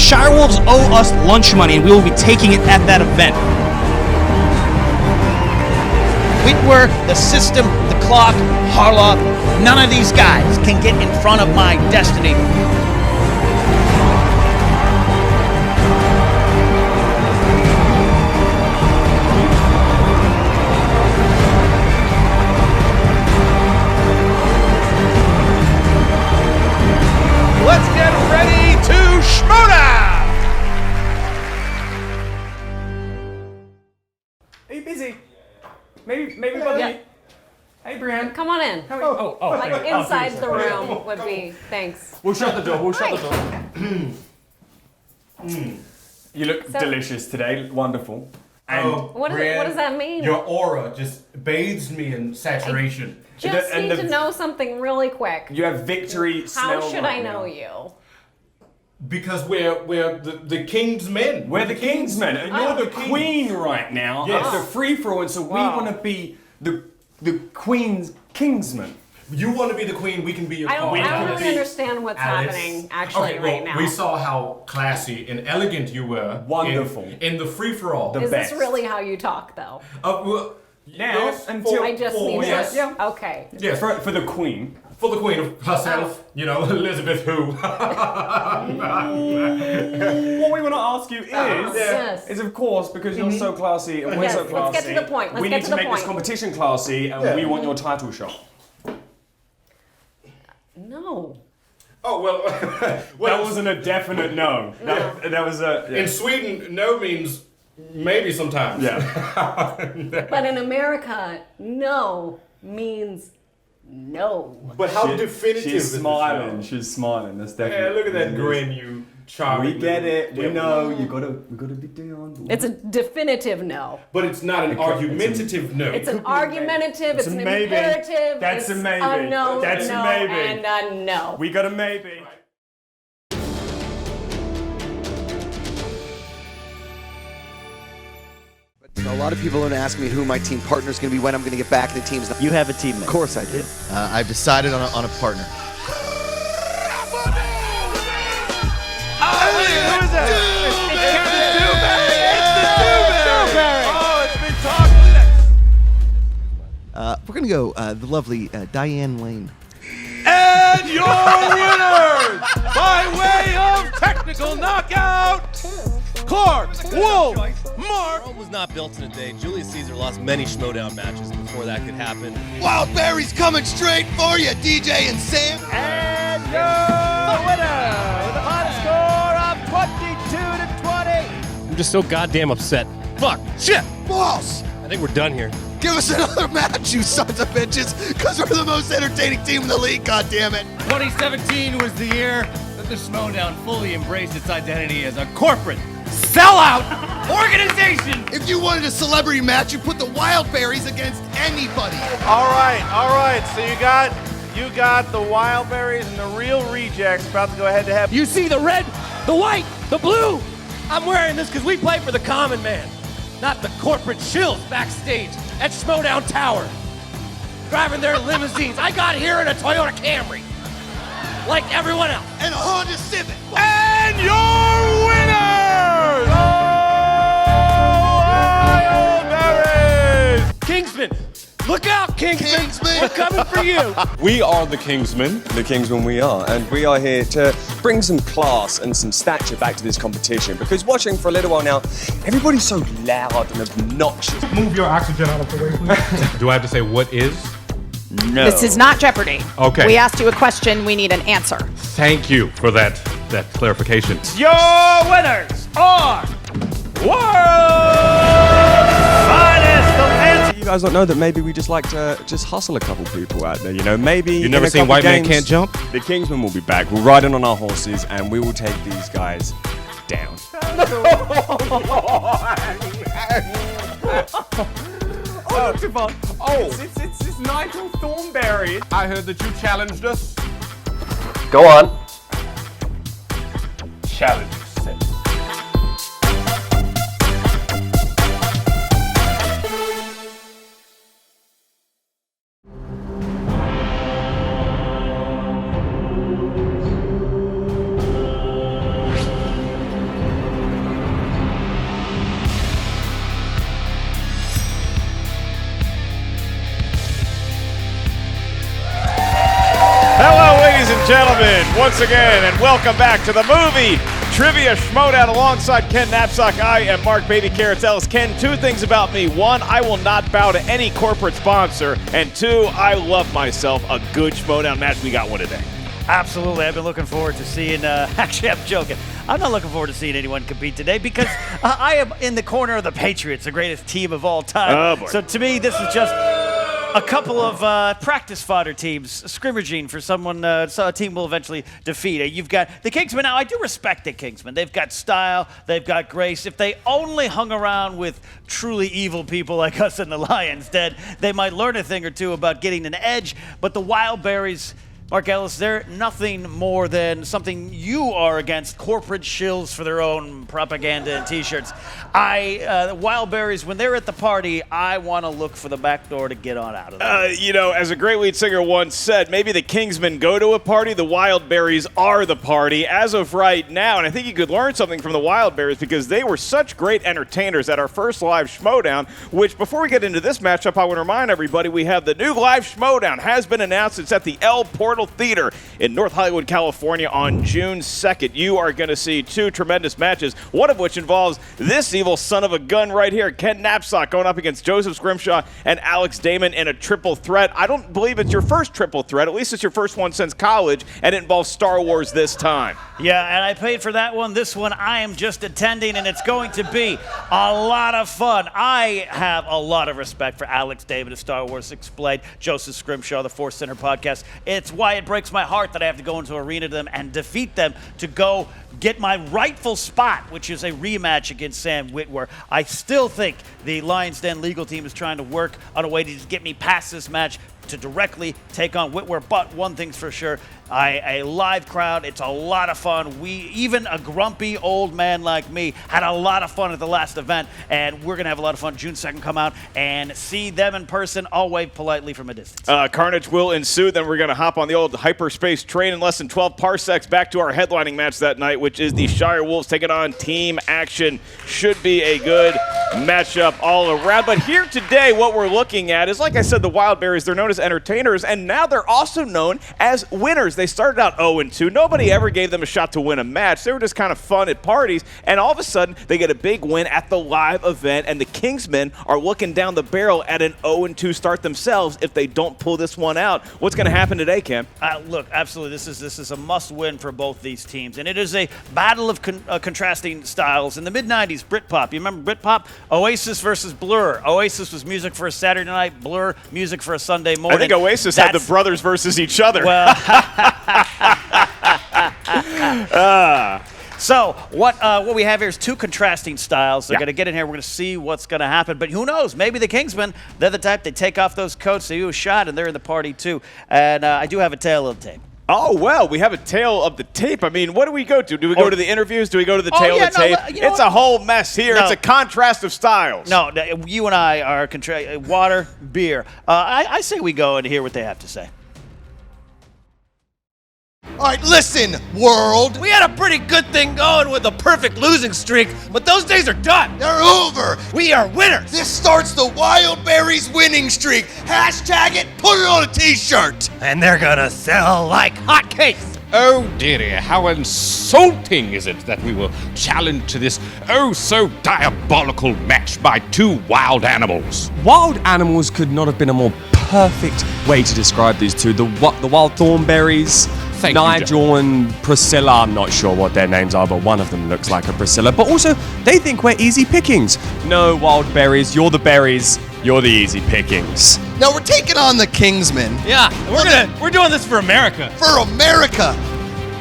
Shirewolves owe us lunch money, and we will be taking it at that event. Whitwer, the system, the clock, Harloff, none of these guys can get in front of my destiny. Let's get ready to Schmoedown! Are you busy? Maybe bother you. Hey, Brienne. Come on in. How are you? Like inside the room would be. Thanks. We'll shut the door. You look delicious today. Wonderful. And What does that mean? Your aura just bathes me in saturation. Just need to know something really quick. you have victory smell. How should right I know now. you? Because we're the Kingsmen. We're the Kingsmen, and you're the queen right now Yes. of the free-for-all, and so we want to be the Queen's Kingsmen. You want to be the queen, we can be your I don't queen. really understand what's happening actually right now. We saw how classy and elegant you were. Wonderful. In the free-for-all. Is best. this really how you talk, though? Well, Now, yes, until- I just for- need to. yes. Yeah. Okay. Yes, For the Queen. for the queen of herself, you know, Elizabeth who. What we want to ask you Yes. is of course, because you're so classy and we're Yes, so let's classy. get to the point. Let's we get need to to the make this point. competition classy, and we want your title shot. No. Oh well. That wasn't a definite no. That was a. Yeah. In Sweden, no means maybe sometimes. Yeah. But in America, no means no. But how definitive She's is this smiling. now? She's smiling. That's definitely. Yeah, look at that grin, you charming. We get it. We Yeah. know we gotta be down. It's a definitive no. But it's not an argumentative no. It's an argumentative, it's a an maybe. imperative, That's it's a maybe. a no, That's a no, maybe. and a no. We got a maybe. A lot of people are going to ask me who my team partner is going to be, when I'm going to get back in the teams. You have a teammate. Of course I did. I've decided on a partner. We're going to go the lovely Diane Lane. And your winners, by way of technical knockout, Clark Wolf Mark. Rome was not built in a day. Julius Caesar lost many Schmoedown matches before that could happen. Wildberries coming straight for you, DJ and Sam. And your winner with a final score of 22-20. I'm just so goddamn upset. Fuck. Shit. Boss, I think we're done here. give us another match, you sons of bitches, because we're the most entertaining team in the league, goddammit. 2017 was the year that the Schmoedown fully embraced its identity as a corporate sellout organization. If you wanted a celebrity match, you put the Wildberries against anybody. All right. So you got the Wildberries and the Real Rejects about to go head to head. You see the red, the white, the blue. I'm wearing this because we play for the common man, not the corporate shills backstage at Schmoedown Tower, driving their limousines. I got here in a Toyota Camry, like everyone else. And a Honda Civic. And your winners, Wildberries! Kingsmen, look out, Kingsmen. We're coming for you. We are the Kingsmen. The Kingsmen we are. And we are here to bring some class and some stature back to this competition. Because watching for a little while now, everybody's so loud and obnoxious. Move your oxygen out of the way, please. Do I have to say what is? No. This is not Jeopardy. Okay. We asked you a question, we need an answer. Thank you for that clarification. Your winners are World Finest of You guys don't know that maybe we just like to just hustle a couple people out there, you know? Maybe You in never a seen couple White Man games, Can't Jump? The Kingsmen will be back. We'll ride in on our horses and we will take these guys down. It's Nigel Thornberry. I heard that you challenged us. Go on. Challenge accepted. gentlemen, once again, and welcome back to the Movie Trivia Schmoedown alongside Ken Knapsack. I am Mark Baby Carrots Ellis. Ken, two things about me. One, I will not bow to any corporate sponsor. And two, I love myself a good Schmoedown match. We got one today. Absolutely. I've been looking forward to seeing, actually, I'm joking. I'm not looking forward to seeing anyone compete today because I am in the corner of the Patriots, the greatest team of all time. Oh, boy. So to me, this is just a couple of practice fodder teams scrimmaging for someone, so a team will eventually defeat. You've got the Kingsmen. Now, I do respect the Kingsmen. They've got style. They've got grace. If they only hung around with truly evil people like us in the Lions Den, they might learn a thing or two about getting an edge. But the Wildberries, Mark Ellis, they're nothing more than something you are against, corporate shills for their own propaganda and T-shirts. Wildberries, when they're at the party, I want to look for the back door to get on out of there. You know, as a great lead singer once said, maybe the Kingsmen go to a party, the Wildberries are the party. As of right now, and I think you could learn something from the Wildberries because they were such great entertainers at our first live Schmoedown, which before we get into this matchup, I want to remind everybody we have the new live Schmoedown has been announced. It's at the El Portal Theater in North Hollywood, California on June 2nd. You are going to see two tremendous matches, one of which involves this evil son of a gun right here, Ken Knapsack, going up against Joseph Scrimshaw and Alex Damon in a triple threat. I don't believe it's your first triple threat. At least it's your first one since college, and it involves Star Wars this time. Yeah, and I paid for that one. This one I am just attending, and it's going to be a lot of fun. I have a lot of respect for Alex Damon of Star Wars Explained, Joseph Scrimshaw, the Force Center podcast. It's why it breaks my heart that I have to go into arena to them and defeat them to go get my rightful spot, which is a rematch against Sam Witwer. I still think the Lions Den legal team is trying to work on a way to just get me past this match to directly take on Witwer. But one thing's for sure, a live crowd, it's a lot of fun. Even a grumpy old man like me had a lot of fun at the last event, and we're going to have a lot of fun. June 2nd, come out and see them in person. I'll wave politely from a distance. Carnage will ensue. Then we're going to hop on the old hyperspace train in less than 12 parsecs back to our headlining match that night, which is the Shire Wolves taking on Team Action. Should be a good matchup all around. But here today, what we're looking at is, like I said, the Wildberries, they're known as entertainers, and now they're also known as winners. They started out 0-2. Nobody ever gave them a shot to win a match. They were just kind of fun at parties, and all of a sudden, they get a big win at the live event, and the Kingsmen are looking down the barrel at an 0-2 start themselves if they don't pull this one out. What's going to happen today, Cam? Look, absolutely, this is a must-win for both these teams, and it is a battle of contrasting styles. In the mid-'90s, Britpop, you remember Britpop? Oasis versus Blur. Oasis was music for a Saturday night, Blur, music for a Sunday morning. I think Oasis had the brothers versus each other. Well, so what we have here is two contrasting styles. They're going to get in here. We're going to see what's going to happen. But who knows? Maybe the Kingsmen, they're the type, they take off those coats, they do a shot, and they're in the party too. And I do have a tail of the tape. Oh, well, we have a tail of the tape. I mean, what do we go to? Do we go to the interviews? Do we go to the tail of the tape? It's a whole mess here. No. It's a contrast of styles. No, you and I are water, beer. I say we go and hear what they have to say. All right, listen, world. We had a pretty good thing going with a perfect losing streak, but those days are done. They're over. We are winners. This starts the Wildberries winning streak. Hashtag it, put it on a t-shirt. And they're gonna sell like hotcakes. Oh dearie, how insulting is it that we will challenge to this oh so diabolical match by two wild animals. Wild animals could not have been a more perfect way to describe these two. The wild thornberries, Nigel and Priscilla. I'm not sure what their names are, but one of them looks like a Priscilla. But also, they think we're easy pickings. No, wild berries, you're the berries, you're the easy pickings. Now we're taking on the Kingsmen. Yeah, we're doing this for America. For America.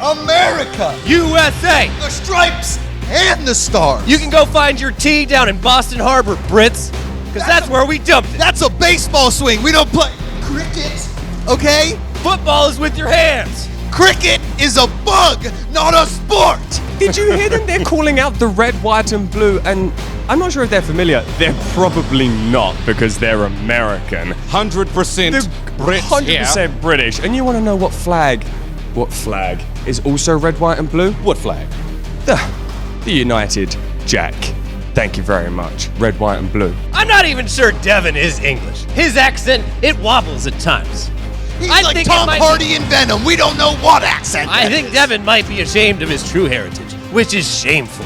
America. USA. The stripes and the stars. You can go find your tea down in Boston Harbor, Brits, because that's where we dumped it. That's a baseball swing. We don't play cricket, okay? Football is with your hands. Cricket is a bug, not a sport. Did you hear them? They're calling out the red, white, and blue, and I'm not sure if they're familiar. They're probably not, because they're American. 100% Brits 100% British. And you want to know what flag is also red, white, and blue? What flag? The United Jack. Thank you very much. Red, white, and blue. I'm not even sure Devon is English. His accent, it wobbles at times. He's I like think Tom it might Hardy in Venom. We don't know what accent. I think Devon might be ashamed of his true heritage, which is shameful.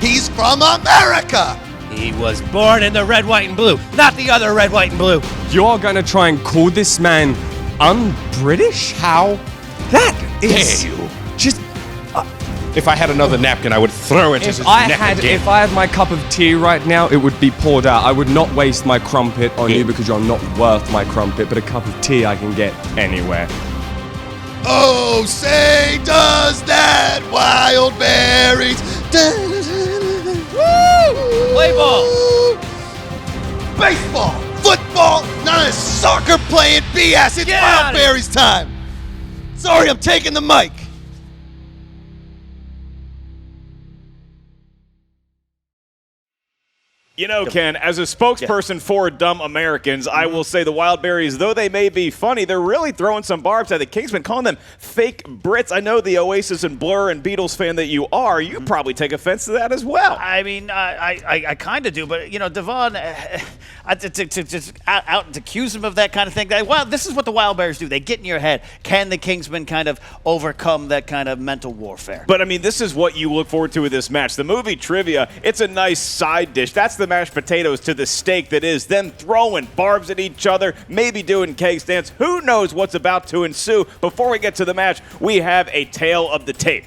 He's from America. He was born in the red, white, and blue, not the other red, white, and blue. You're gonna try and call this man un-British? How That is dare you? just. If I had another napkin, I would throw it at his If I neck had my cup of tea right now, it would be poured out. I would not waste my crumpet on you because you're not worth my crumpet. But a cup of tea I can get anywhere. Oh, say does that Wildberries. Woo! Play ball. Baseball, football, none of this soccer playing BS. It's Get outta here. Wildberries time. Sorry, I'm taking the mic. You know, Ken, as a spokesperson for dumb Americans, I will say the Wildberries, though they may be funny, they're really throwing some barbs at the Kingsmen, calling them fake Brits. I know the Oasis and Blur and Beatles fan that you are. You probably take offense to that as well. I mean, I kind of do, but, you know, Devon, to accuse him of that kind of thing, well, this is what the Wildberries do. They get in your head. Can the Kingsmen kind of overcome that kind of mental warfare? But, I mean, this is what you look forward to with this match. The movie trivia, it's a nice side dish. That's the mashed potatoes to the steak that is them throwing barbs at each other, maybe doing keg stands. Who knows what's about to ensue? Before we get to the match, we have a tale of the tape.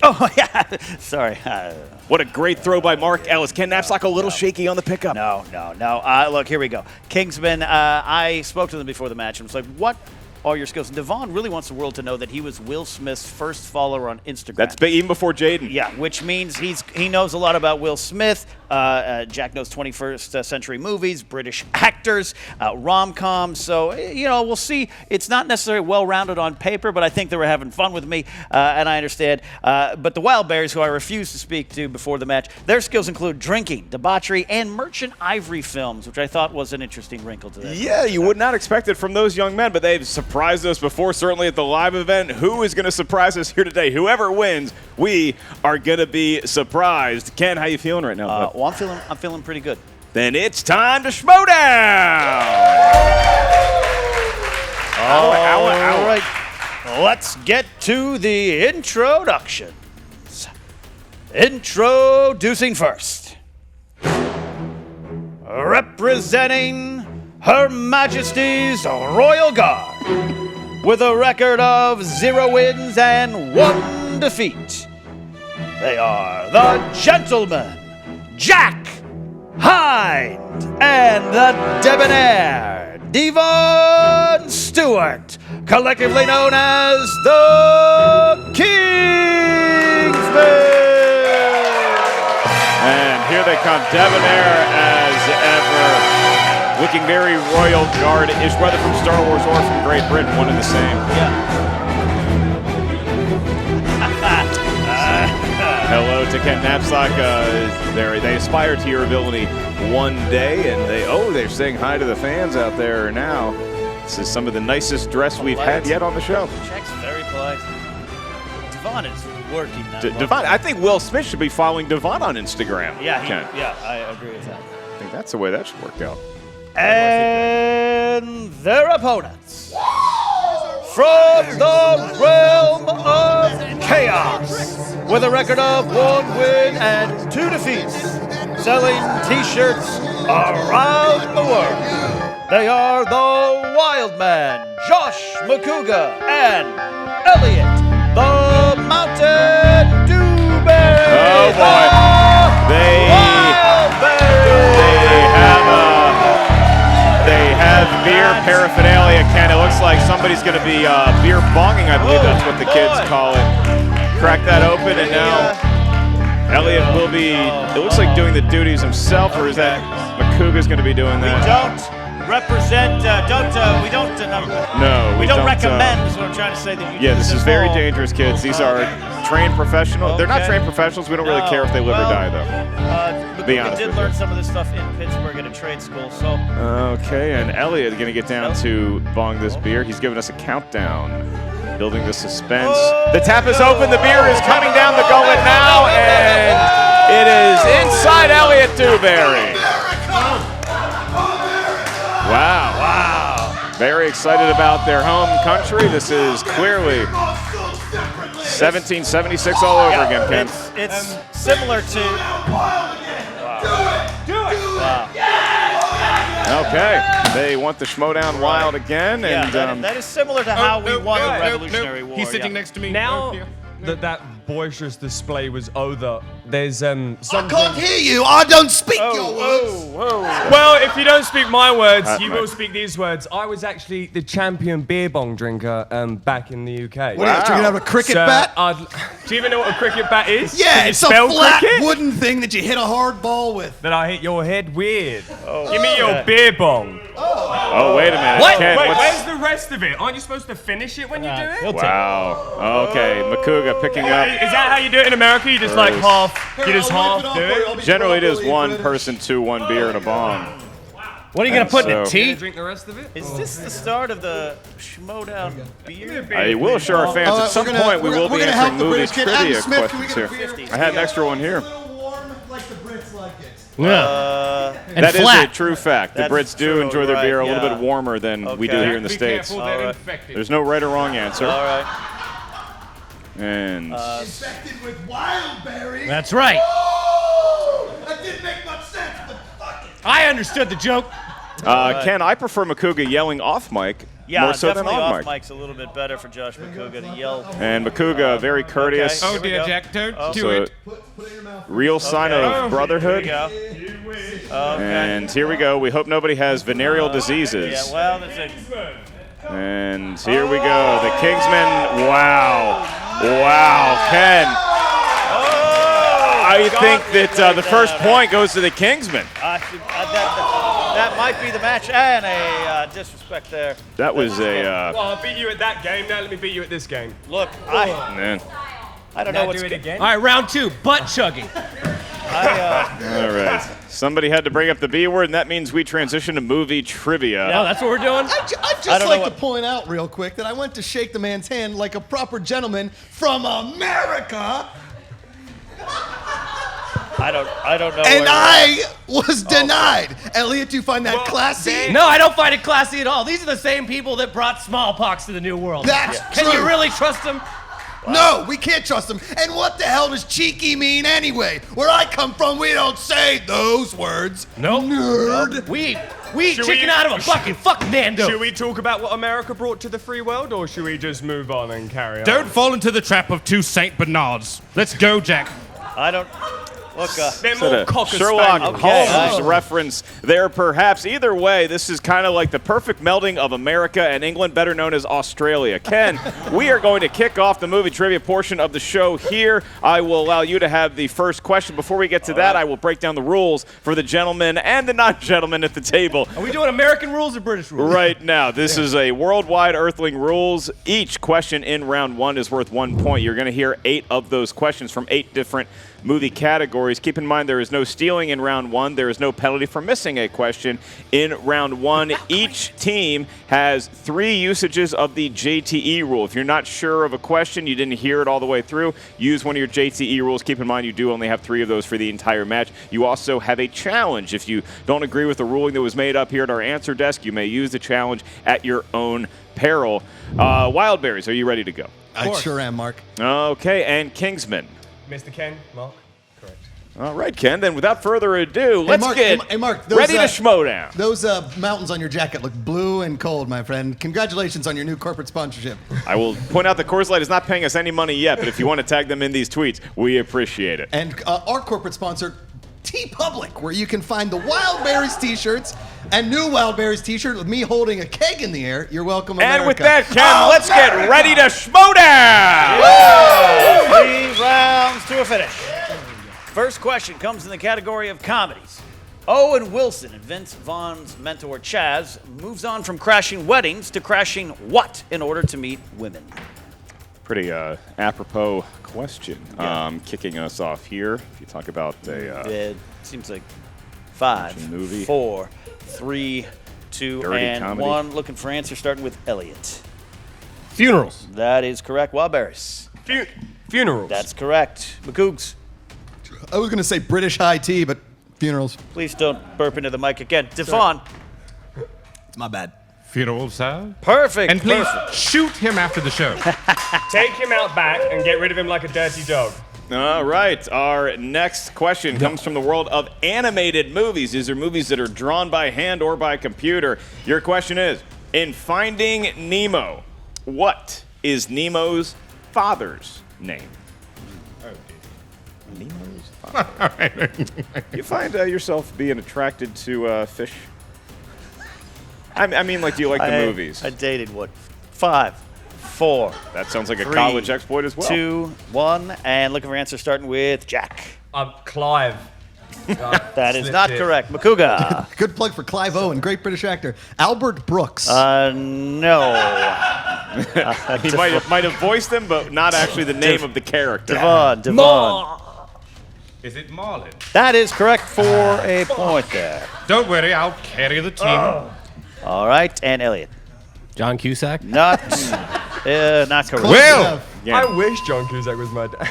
Oh, yeah. Sorry. What a great throw by Mark Ellis. Ken Knapsack a little shaky on the pickup. No. Look, here we go. Kingsman, I spoke to them before the match and was like, what are your skills? And Devon really wants the world to know that he was Will Smith's first follower on Instagram. That's big, even before Jaden. Yeah, which means he knows a lot about Will Smith. Jack knows 21st century movies, British actors, rom-coms. So, you know, we'll see. It's not necessarily well-rounded on paper, but I think they were having fun with me, and I understand. But the Wildberries, who I refused to speak to before the match, their skills include drinking, debauchery, and merchant ivory films, which I thought was an interesting wrinkle to this. Yeah, you would not expect it from those young men, but they've surprised us before, certainly at the live event. Who is going to surprise us here today? Whoever wins, we are going to be surprised. Ken, how you feeling right now? Well, I'm feeling pretty good. Then it's time to Schmoedown! All right, let's get to the introductions. Introducing first, representing Her Majesty's Royal Guard, with a record of 0 wins and 1 defeat. They are the Gentlemen, Jack, Hind, and the Debonair Devon Stewart, collectively known as the Kingsmen. And here they come, Debonair as ever, looking very Royal Guard-ish, whether from Star Wars or from Great Britain, one and the same. Yeah. Hello to Ken Knapsack. They aspire to your ability one day, and they're saying hi to the fans out there now. This is some of the nicest dress we've had yet on the show. Jack's very polite. Devon is working now. Devon, I think Will Smith should be following Devon on Instagram. Yeah, I agree with that. I think that's the way that should work out. And their opponents, from the realm of chaos, with a record of 1 win and 2 defeats, selling t-shirts around the world. They are the Wild Man, Josh Macuga and Elliot the Mountain Dewberry. Oh boy, they have beer paraphernalia. Ken, it looks like somebody's going to be beer bonging. I believe that's what the kids call it. Crack that open, and now Elliot will be, it looks like, doing the duties himself, or is that Macuga's going to be doing that? We don't represent, we don't recommend, is what I'm trying to say. That you this is very dangerous, kids. These are trained professionals. They're not trained professionals. We don't really care if they live or die, though. We did learn some of this stuff in Pittsburgh at a trade school, so. Okay, and Elliot going to get down to bong this beer. He's giving us a countdown, building the suspense. The tap is open. The beer is coming down the gullet now, and it is inside Elliot Dewberry. Wow. Very excited about their home country. This is clearly 1776 all over again, Ken. It's similar to... Okay, they want the Schmoedown Wild again, and that is similar to how we won the Revolutionary War. He's sitting next to me. Now that boisterous display was over, there's something... I can't hear you. I don't speak your words. Well, if you don't speak my words, you will speak these words. I was actually the champion beer bong drinker back in the UK. What are you drinking out of a cricket bat? Do you even know what a cricket bat is? Yeah, Can you it's a spell flat cricket? wooden thing that you hit a hard ball with. That I hit your head weird. Give me your beer bong. Oh, wait a minute. What? Ken, Wait, where's the rest of it? Aren't you supposed to finish it when you do it? Wow. Okay, Macuga picking up. Is that how you do it in America? You just like half, you just half do it? Generally, it is one person to one beer and a bong. What are you going to put in it, tea? Drink the rest of it? Is this the start of the Schmoedown beer? I will assure our fans at some point we will be answering movie trivia questions here. I had an extra one here. That is a true fact. The Brits do enjoy their beer a little bit warmer than we do here in the States. There's no right or wrong answer. All right. And Infected with Wildberries. That's right. That didn't make much sense, but fuck it. I understood the joke. Ken, I prefer Macuga yelling off mic more so than definitely on off mic. mic's a little bit better for Josh Macuga to yell. And Macuga, very courteous. Oh dear, Jack, don't do So, it. real sign of brotherhood. Here we go. And here we go. We hope nobody has venereal diseases. Yeah, well, that's it. And here we go. The Kingsmen. Wow. Wow, Ken. I think that the first point goes to the Kingsmen. That might be the match, and a disrespect there. That was a... Well, I beat you at that game, now let me beat you at this game. Look, man. I don't know what's... do it again? All right, round 2, butt chugging. All right. Somebody had to bring up the B word, and that means we transition to movie trivia. No, that's what we're doing? I'd just like to point out real quick that I went to shake the man's hand like a proper gentleman from America. I don't know. And I was denied. Elliot, do you find that classy? No, I don't find it classy at all. These are the same people that brought smallpox to the New World. That's Can true. you really trust them? No, we can't trust them. And what the hell does cheeky mean anyway? Where I come from, we don't say those words. Nope. Nerd. We eat chicken out of a bucket. Fuck Nando. Should we talk about what America brought to the free world, or should we just move on and carry on? Don't fall into the trap of two Saint Bernards. Let's go, Jack. I don't... Look, they're more cocker Sherlock spaniels. Holmes reference there, perhaps. Either way, this is kind of like the perfect melding of America and England, better known as Australia. Ken, we are going to kick off the movie trivia portion of the show here. I will allow you to have the first question. Before we get to that, I will break down the rules for the gentlemen and the non-gentlemen at the table. Are we doing American rules or British rules? Right now, this is a worldwide Earthling rules. Each question in round 1 is worth 1 point. You're going to hear 8 of those questions from 8 different movie categories. Keep in mind there is no stealing in round 1. There is no penalty for missing a question in round 1. Each team has 3 usages of the JTE rule. If you're not sure of a question, you didn't hear it all the way through, use one of your JTE rules. Keep in mind you do only have 3 of those for the entire match. You also have a challenge. If you don't agree with the ruling that was made up here at our answer desk, you may use the challenge at your own peril. Wildberries, are you ready to go? I sure am, Mark. Okay, and Kingsmen. Mr. Ken, Mark? Correct. All right, Ken, then without further ado, let's get Mark, ready to Schmoedown. Those mountains on your jacket look blue and cold, my friend. Congratulations on your new corporate sponsorship. I will point out that Coors Light is not paying us any money yet, but if you want to tag them in these tweets, we appreciate it. And our corporate sponsor, T-Public, where you can find the Wildberries t-shirts and new Wildberries t-shirt with me holding a keg in the air. You're welcome, America. And with that, Ken, let's get ready to Schmoedown! 3 rounds to a finish. First question comes in the category of comedies. Owen Wilson and Vince Vaughn's mentor Chaz moves on from crashing weddings to crashing what in order to meet women? Pretty apropos question. Kicking us off here, if you talk about It seems like 5, movie. 4, 3, 2, Dirty and comedy. 1. Looking for answers starting with Elliot. Funerals. That is correct. Wildberries. Funerals. That's correct. Macoogs. I was going to say British high tea, but funerals. Please don't burp into the mic again. Devon. It's my bad. funeral, sir. Perfect. And please perfect. shoot him after the show. Take him out back and get rid of him like a dirty dog. All right, our next question comes from the world of animated movies. These are movies that are drawn by hand or by computer. Your question is, in Finding Nemo, what is Nemo's father's name? Nemo's father. You find yourself being attracted to fish? I mean, like, do you like the movies? I dated, 5, 4. That sounds like a 3, college exploit as well. 2, 1, and looking for answers starting with Jack. Clive. That is not correct. Macuga. Good plug for Clive Owen, great British actor. Albert Brooks. No. He might have voiced them, but not actually the name of the character. Devon. Is it Marlin? That is correct for a point there. Don't worry, I'll carry the team. All right, and Elliot. John Cusack? Not correct. Well, I wish John Cusack was my dad.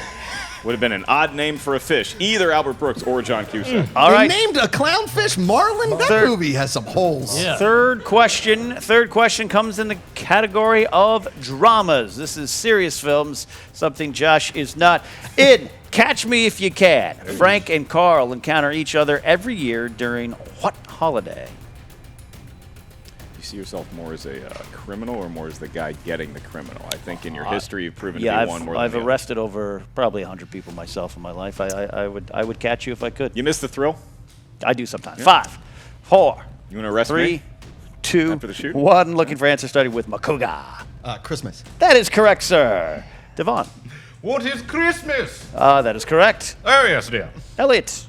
would have been an odd name for a fish, either Albert Brooks or John Cusack. All right. They named a clownfish Marlin? That movie has some holes. Yeah. Third question comes in the category of dramas. This is serious films, something Josh is not in. Catch Me If You Can. Frank and Carl encounter each other every year during what holiday? You see yourself more as a criminal or more as the guy getting the criminal? I think in your history you've proven to be one more than I've the other. arrested over probably 100 people myself in my life. I would catch you if I could. You miss the thrill? I do sometimes. 5, 4, You want to arrest 3, me? 2, After the shoot? 1. Looking for answers starting with Macuga. Christmas. That is correct, sir. Devon. What is Christmas? That is correct. Oh, yes, dear. Elliot.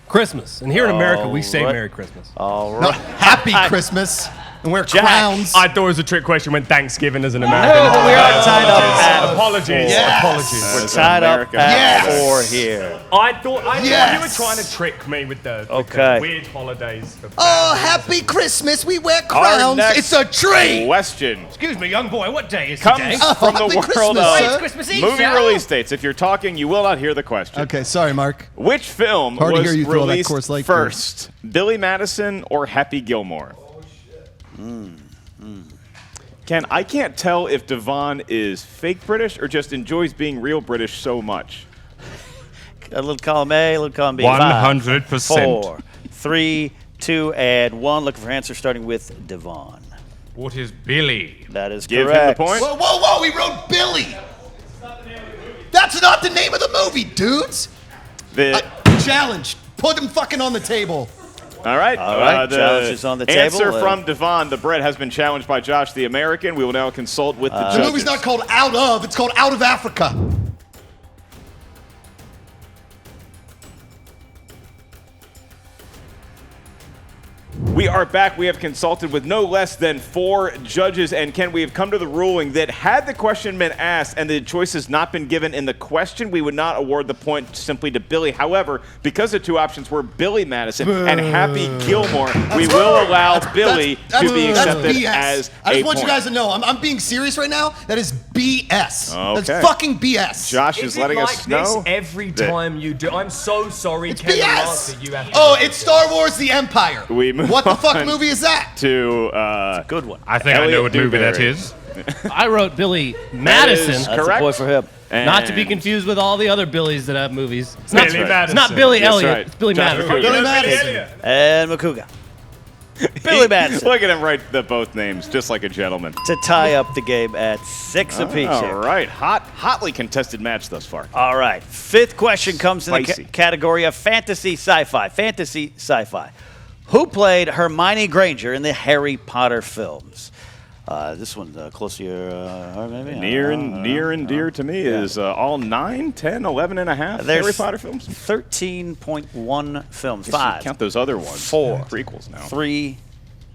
Christmas. And here in America, we say right. Merry Christmas. All No, right. Happy Christmas. And wear Jack. crowns. I thought it was a trick question when Thanksgiving is an American. No, we are tied up at Apologies. Yes. Apologies. We're tied up at Yes. 4 here. I thought you Yes. were trying to trick me with the Okay. weird holidays. Oh, happy Christmas. We wear crowns. next It's a tree. Question Excuse me, young boy, what day is comes today? from the happy world Christmas, of sir. Christmas Eve, movie sir. release dates. If you're talking, you will not hear the question. Okay, sorry, Mark. Which film Hard to was hear you throw that released Coors Light first? Billy Madison or Happy Gilmore? Ken, I can't tell if Devon is fake British or just enjoys being real British so much. A little column A, a little column B. 100%. 5, 4, 3, 2, and 1. Looking for answers starting with Devon. What is Billy? That is Give correct. him the point. Whoa, whoa, whoa. We wrote Billy. That's not the name of the movie, dudes. Challenge. Put him fucking on the table. All right. The challenge is on the answer table. from Devon. The bread has been challenged by Josh the American. We will now consult with the The judges. movie's not called Out of. It's called Out of Africa. We are back. We have consulted with no less than 4 judges. And Ken, we have come to the ruling that had the question been asked and the choices not been given in the question, we would not award the point simply to Billy. However, because the 2 options were Billy Madison and Happy Gilmore, we will allow Billy to be accepted BS. as I just a want you point. guys to know, I'm being serious right now. That is BS. Okay. That's fucking BS. Josh is letting us know. Every that time you do. I'm so sorry, It's Ken. BS. You have to Oh, it's Star Wars: The Empire. We move What the fuck on movie is that? to Good one. I think I know Elliot what movie that Dewberry. is. I wrote Billy That Madison. is That's a correct. point for him. Not to be And- confused with all the other Billies that have movies. It's That's not, right. It's not Billy That's Elliot. right. It's Billy Josh Madison. Macuga. Billy Madison. And Macuga. Billy Madison. Look at him write both names, just like a gentleman. To tie up the game at 6 apiece. All here. right. Hotly contested match thus far. All right. 5th question comes in the Spicy. category of fantasy sci-fi. Fantasy sci-fi. Who played Hermione Granger in the Harry Potter films? This one's close to your heart, maybe? Near and dear to me is all 9, 10, 11 and a half There's Harry Potter films. 13.1 films. Guess you 5, count those other ones. 4, prequels now. 3,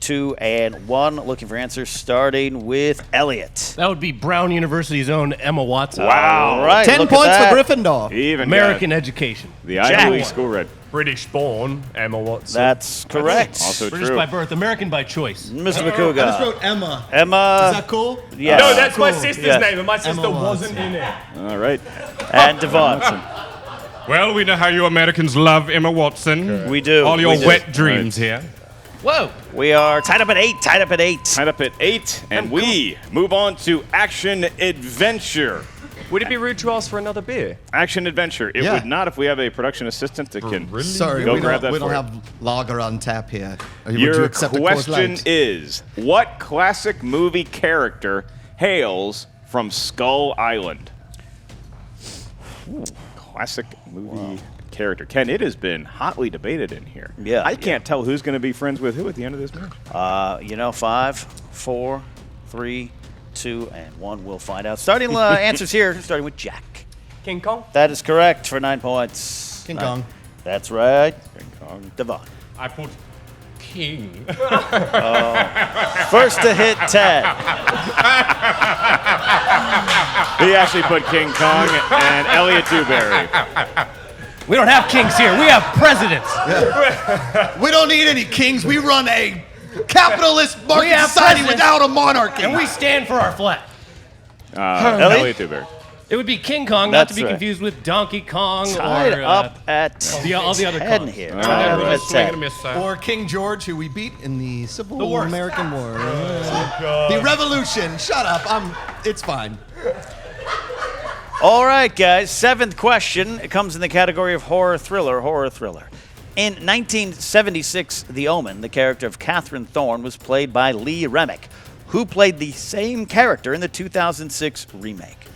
2, and 1. Looking for answers starting with Elliot. That would be Brown University's own Emma Watson. Wow. All right. 10 look at points that. for Gryffindor. Even American got education. the Ivy League school read. British born Emma Watson. That's correct. Also British true. by birth, American by choice. Mr. I just Macuga. wrote Emma. Emma. Is that cool? Yes. No, that's my Cool. sister's Yes. name, and my sister Emma wasn't in it. All right. And Devon. Well, we know how you Americans love Emma Watson. We do. All your We do. wet dreams here. Whoa. We are tied up at 8. Tied up at 8. Tied up at 8, and we move on to Action Adventure. Would it be rude to ask for another beer? Action Adventure. It would not if we have a production assistant that can Sorry, go we grab don't, that we for don't you. have lager on tap here. Would Your you accept a Coors question Light? is, what classic movie character hails from Skull Island? Classic movie character. Ken, it has been hotly debated in here. Yeah. I can't tell who's going to be friends with who at the end of this match. 5, 4, 3, 2, and 1. We'll find out. Starting answers here, starting with Jack. King Kong? That is correct for 9 points. King Kong. That's right. King Kong. Devon. I put King. First to hit 10. He actually put King Kong and Elliot Dewberry. We don't have kings here. We have presidents. We don't need any kings. We run a capitalist market have society presidents. without a monarchy. And we stand for our flag. Elliot Dewberry. It would be King Kong, not to That's be right. confused with Donkey Kong Tied or up at all the other 10 Kongs. here. All Tied up right. at Swing and a 10. miss, sir. Or King George, who we beat in the Civil worst. American War. The Revolution. Shut up. It's fine. All right, guys. 7th question. It comes in the category of horror thriller. Horror thriller. In 1976, The Omen, the character of Catherine Thorne, was played by Lee Remick, who played the same character in the 2006 remake.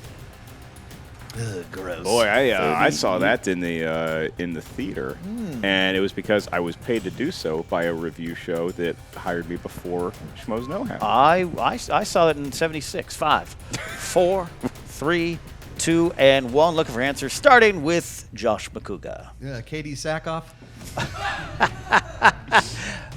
Ugh, gross. Boy, I saw that in the theater, and it was because I was paid to do so by a review show that hired me before Schmoes Know How. I saw it in 76. 5, 4, 3, 2, and 1. Looking for answers, starting with Josh Macuga. Yeah, Katie Sackhoff.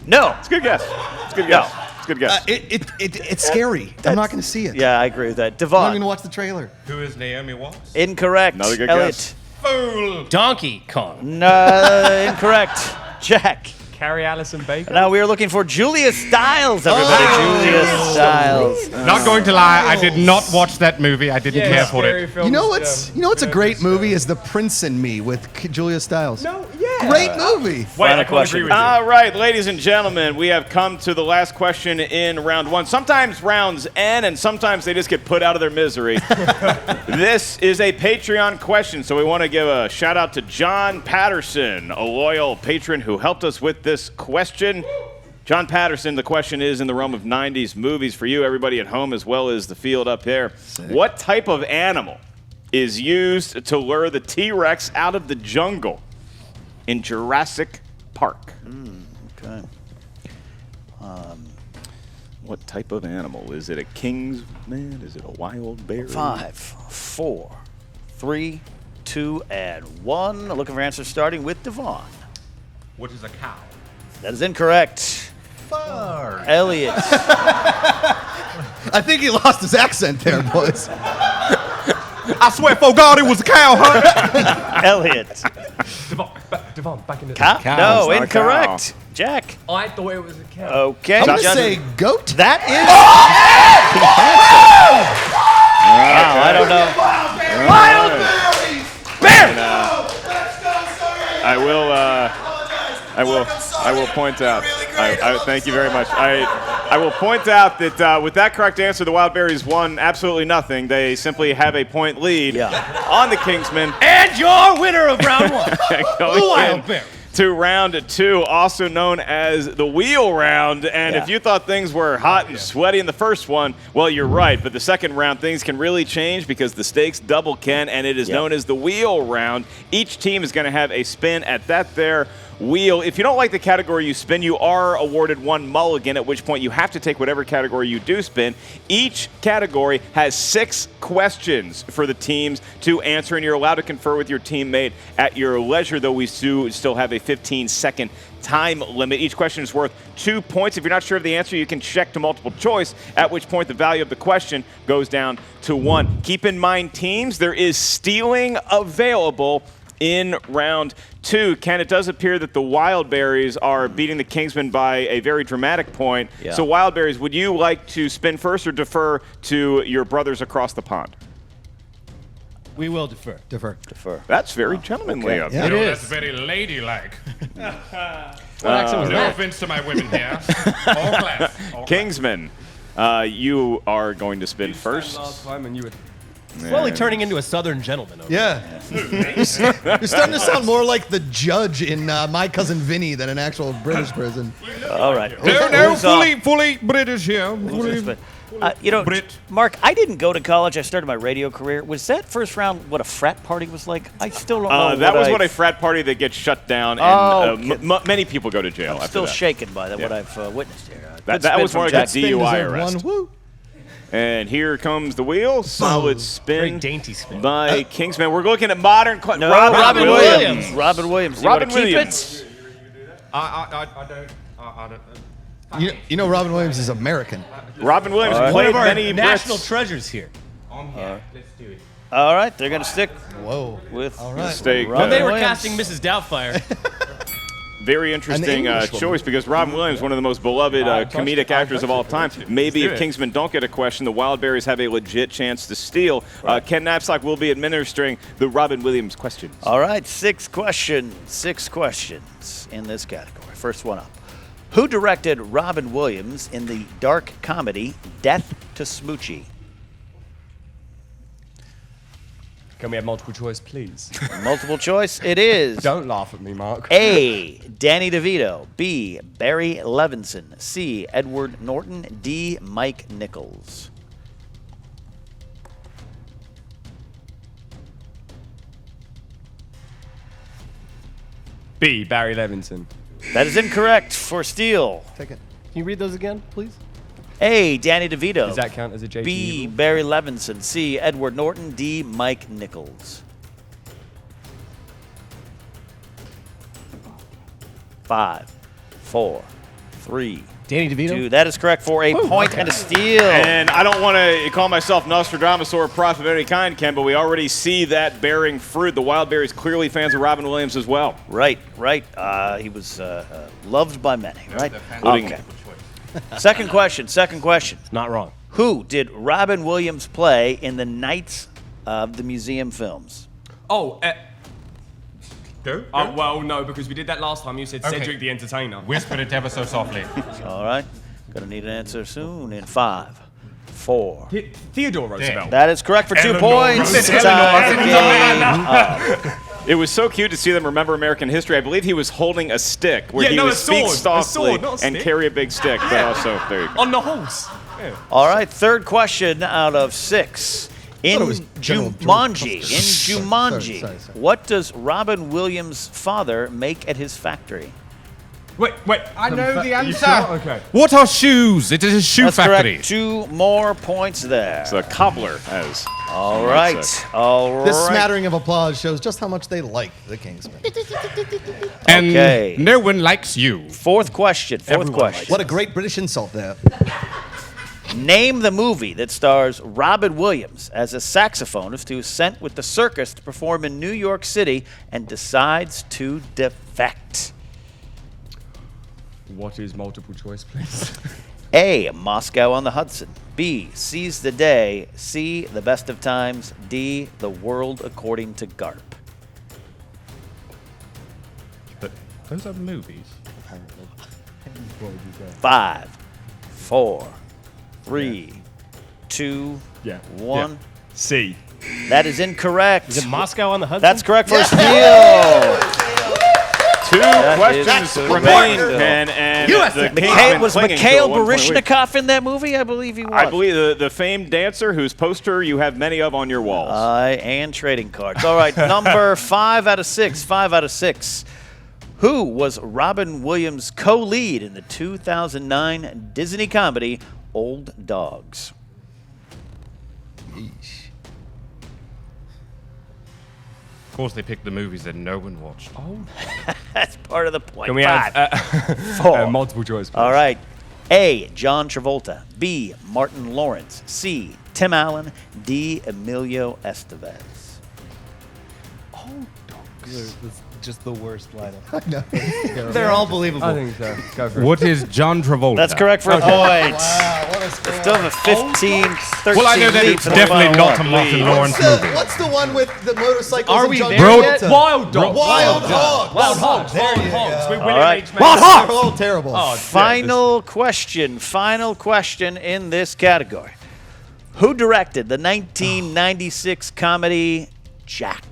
No. It's a good guess. It's a good guess. It's a good guess. It's scary. I'm not going to see it. Yeah, I agree with that. I'm not Devon. going to watch the trailer. Who is Naomi Watts? Incorrect. Another good Elliot. guess. Fool. Donkey Kong. No, incorrect. Jack. Carrie Allison Baker? Now we are looking for Julia Stiles, everybody. Julia Stiles. Not going to lie, I did not watch that movie. I didn't care for it. You know what's a great movie is The Prince and Me with Julia Stiles. No, yeah. Great movie. Final question. All right, ladies and gentlemen, we have come to the last question in round 1. Sometimes rounds end, and sometimes they just get put out of their misery. This is a Patreon question, so we want to give a shout out to John Patterson, a loyal patron who helped us with this question. John Patterson, the question is in the realm of 90s movies for you, everybody at home, as well as the field up there. What type of animal is used to lure the T-Rex out of the jungle in Jurassic Park? Okay. What type of animal? Is it a Kingsman? Is it a Wildberry? 5, 4, 3, 2, and 1. Looking for answers, starting with Devon. What is a cow? That is incorrect. Elliot. I think he lost his accent there, boys. I swear, for God, it was a cow, huh? Elliot. Devon, back in the... No, it's not a incorrect. Jack. I thought it was a cow. Okay. I'm going to John- say goat. That is. Wow, I don't know. I will point out. Thank you very much. I will point out that with that correct answer, the Wildberries won absolutely nothing. They simply have a point lead on the Kingsmen. And your winner of round 1. Going Wildberries. to round 2, also known as the wheel round. And if you thought things were hot and sweaty in the first one, well, you're right. But the second round, things can really change because the stakes double, Ken, and it is known as the wheel round. Each team is going to have a spin at that there wheel. If you don't like the category you spin, you are awarded 1 mulligan, at which point you have to take whatever category you do spin. Each category has 6 questions for the teams to answer, and you're allowed to confer with your teammate at your leisure, though we still have a 15-second time limit. Each question is worth 2 points. If you're not sure of the answer, you can check to multiple choice, at which point the value of the question goes down to 1. Keep in mind, teams, there is stealing available in round 2. Ken, it does appear that the Wildberries are beating the Kingsmen by a very dramatic point. So Wildberries, would you like to spin first or defer to your brothers across the pond? We will defer. Defer. Defer. That's very gentlemanly of you. That's very ladylike. No offense to my women here. All class. Kingsman, you are going to spin first. Last time and you would. Slowly turning into a Southern gentleman. Over Yeah. You're starting to sound more like the judge in My Cousin Vinny than an actual British prison. All right. No, fully British here. Mark, I didn't go to college. I started my radio career. Was that first round what a frat party was like? I still don't know. That was what a frat party that gets shut down, and many people go to jail. I'm still shaken by that, what I've witnessed here. That was more like a DUI arrest. Woo. And here comes the wheel. Solid spin. Very dainty spin. By Kingsman. We're looking at modern. No, Robin Williams. Robin Williams. You Robin want to keep Williams. it? I don't. You know Robin Williams is American. Robin Williams One played of our many national Brits. treasures here. I'm here. Let's do it. All right, they're going to stick Whoa. with Mistake. When they were Williams. casting Mrs. Doubtfire. Very interesting choice because Robin Williams, one of the most beloved comedic actors of all time. Maybe if Kingsmen don't get a question, the Wildberries have a legit chance to steal. Ken Knapsack will be administering the Robin Williams questions. All right, 6 questions. 6 questions in this category. First one up. Who directed Robin Williams in the dark comedy Death to Smoochie? Can we have multiple choice, please? Multiple choice, it is. Don't laugh at me, Mark. A. Danny DeVito. B. Barry Levinson. C. Edward Norton. D. Mike Nichols. B. Barry Levinson. That is incorrect for Steele. Take it. Can you read those again, please? A. Danny DeVito. Does that count as a JT? B. Barry Levinson. C. Edward Norton. D. Mike Nichols. 5, 4, 3, Danny DeVito? 2. That is correct for a point and a steal. And I don't want to call myself Nostradamus or a prophet of any kind, Ken, but we already see that bearing fruit. The Wildberries clearly fans of Robin Williams as well. Right. He was loved by many, right? Including Okay. Second question. Not wrong. Who did Robin Williams play in the Knights of the Museum films? Oh, Go. well, no, because we did that last time. You said Cedric the Entertainer. Whisper it ever so softly. All right. Gonna need an answer soon in 5, 4. Theodore Roosevelt. That is correct for 2 Eleanor points. Roosevelt. Tie the game up. It was so cute to see them remember American history. I believe he was holding a stick where he would speak softly and carry a big stick, but also, there you go. On the horse. Yeah. All right, third question out of 6. In Jumanji, Sorry. what does Robin Williams' father make at his factory? Wait. I know the answer. Okay. What are shoes? It is a shoe That's factory. correct. 2 more points there. It's a cobbler, as All right. This smattering of applause shows just how much they like the Kingsmen. And Okay. no one likes you. Fourth question. What a great British insult there. Name the movie that stars Robin Williams as a saxophonist who is sent with the circus to perform in New York City and decides to defect. What is multiple choice, please? A. Moscow on the Hudson. B. Seize the Day. C. The Best of Times. D. The World According to Garp. But those are movies. 5, 4, 3, 2, 1. C. That is incorrect. Is it Moscow on the Hudson? That's correct for Steele. 2 questions remain, Ken, and the Kingsmen Was clinging to Mikhail a 1-point lead. Baryshnikov in that movie? I believe he was. I believe the famed dancer whose poster you have many of on your walls. And trading cards. All right, number 5 out of 6. 5 out of 6. Who was Robin Williams' co-lead in the 2009 Disney comedy Old Dogs? Of course, they picked the movies that no one watched. Oh. That's part of the point. Can we 5, have 4. multiple choice, please? All right. A. John Travolta. B. Martin Lawrence. C. Tim Allen. D. Emilio Estevez. Old Dogs. It's just the worst lineup. I know. They're all believable. I think so. Go for it. What is John Travolta? That's correct for a point. Wow, what a score. Still have a 15-13 Well, I know that lead it's for the definitely final not a one. Martin Lawrence movie. What's the one with the motorcycles? Are and we John there Travolta? yet? Wild Dog. Wild Hogs. Wild Hogs. There Wild you Hogs. go. With All William right. H. Wild Macy. Hogs. Oh, terrible. Oh, Final question in this category. Who directed the 1996 comedy Jack?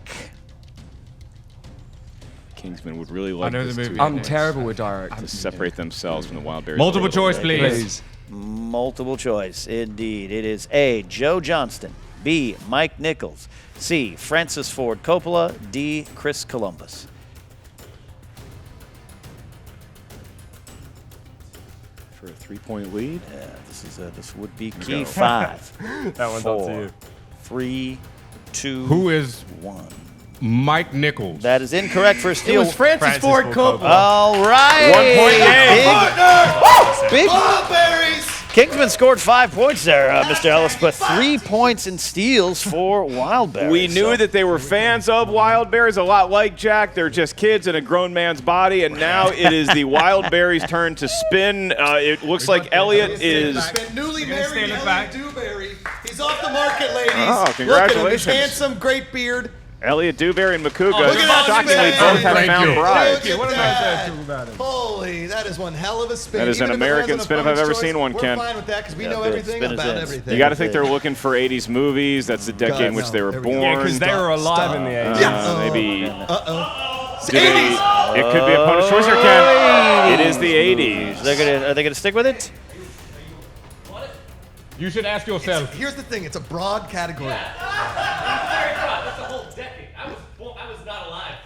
Kingsmen would really like know this the movie. to, I'm terrible with direct. to separate themselves from the Wildberries. Multiple a little choice, bit. please. Multiple choice, indeed. It is A, Joe Johnston, B, Mike Nichols, C, Francis Ford Coppola, D, Chris Columbus. For a 3-point lead. Yeah, this would be key 5. That one's 4, up to you. 3, 2, Who is 1. Mike Nichols? That is incorrect for a It steal. was Francis Ford Coppola. All right. 1 point game. Big Wildberries. Kingsman scored 5 points there, Mr. Ellis, but 3 points in steals for Wildberries. We knew that they were fans of Wildberries, a lot like Jack. They're just kids in a grown man's body, and now it is the Wildberries' turn to spin. It looks like Elliot is. Newly married Elliot Dewberry. He's off the market, ladies. Oh, congratulations. Look at him. He's handsome, great beard. Elliot Dewberry and Macuga. Look at Shockingly, that both have spin. found Thank you. brides. Look What at am I that. saying about him? Holy, that is one hell of a spin. That is an Even if it American wasn't a spin if I've bonus ever choice, seen one, Ken. We're fine with that because we Yeah, know the everything spin is about in. everything. You got to think they're looking for 80s movies. That's the decade in which they were There we go. born. Yeah, because they were alive in the 80s. Maybe. Uh-oh. do they- It could be a bonus choice or Ken. It is the 80s. Are they gonna stick with it? You should ask yourself. Here's the thing. It's a broad category.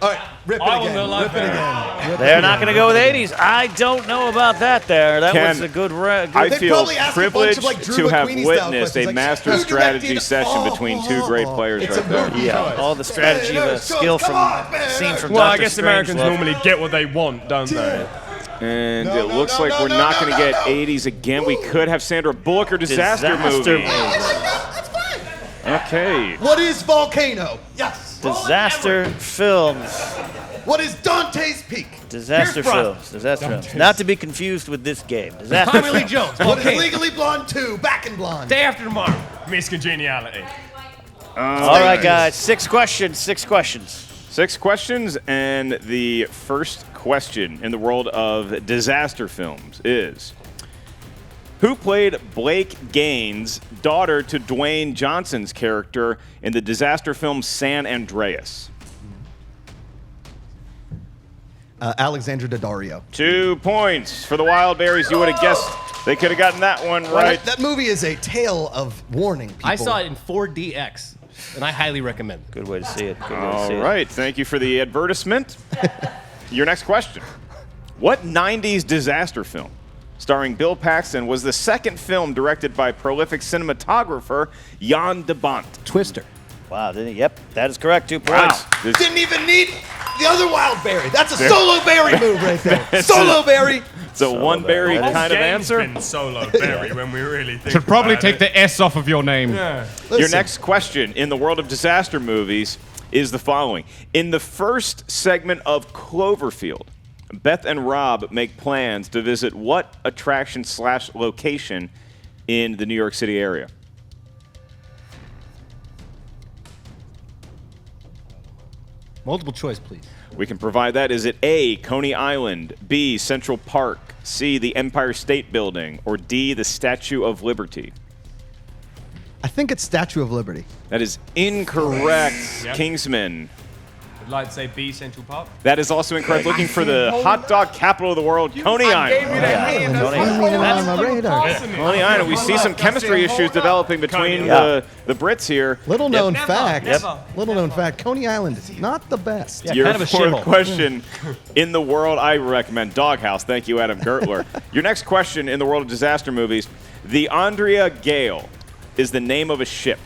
All right, rip it I will again. not like Rip it again. They're not going to go with 80s. I don't know about that there. That Ken, was a good... I They feel probably asked a bunch privileged of, like, Drew to have McQueenie style witnessed questions, a like, master who strategy directed- session between two great players it's right a there. movie Yeah, choice. all the strategy of a skill from scene from Well, I Dr. guess Americans Strangelove. normally get what they want, don't they? And No, it no, looks no, like no, we're no, not no, going to no, get no. 80s again. We could have Sandra Bullock or disaster movie. That's fine. Okay. What is Volcano? Yes. Disaster films. What is Dante's Peak? Disaster films. Disaster films. Not to be confused with this game. Disaster Tommy Lee films. Jones. What is Okay. Legally Blonde 2? Back in Blonde. Day After Tomorrow. Miss Congeniality. All right, guys. 6 questions. 6 questions. 6 questions, and the first question in the world of disaster films is: who played Blake Gaines' daughter to Dwayne Johnson's character in the disaster film San Andreas? Alexandra Daddario. 2 points for the Wildberries. You would have guessed they could have gotten that one right. That movie is a tale of warning people. I saw it in 4DX, and I highly recommend it. Good way to see it. Good way to All see it. right, thank you for the advertisement. Your next question. What 90s disaster film starring Bill Paxton was the second film directed by prolific cinematographer Jan de Bont? Twister. Wow, didn't he? Yep, that is correct. 2 points. This- Didn't even need the other Wildberry. That's a solo berry move right there. Solo berry. It's a one berry That is- kind of Game's answer. been solo berry when we really think Should probably about take it. the S off of your name. Yeah. Your next question in the world of disaster movies is the following. In the first segment of Cloverfield, Beth and Rob make plans to visit what attraction/location in the New York City area? Multiple choice, please. We can provide that. Is it A, Coney Island, B, Central Park, C, the Empire State Building, or D, the Statue of Liberty? I think it's Statue of Liberty. That is incorrect, Yep. Kingsman. I'd like to say B, Central Park. That is also incorrect. Looking for the hot dog capital of the world, Coney Island. Coney Island. We see some chemistry issues developing between the Brits here. Little known fact. Never. Little known fact. Coney Island is not the best. Yeah, Your kind of a fourth shithole. question in the world, I recommend Doghouse. Thank you, Adam Gertler. Your next question in the world of disaster movies. The Andrea Gale is the name of a ship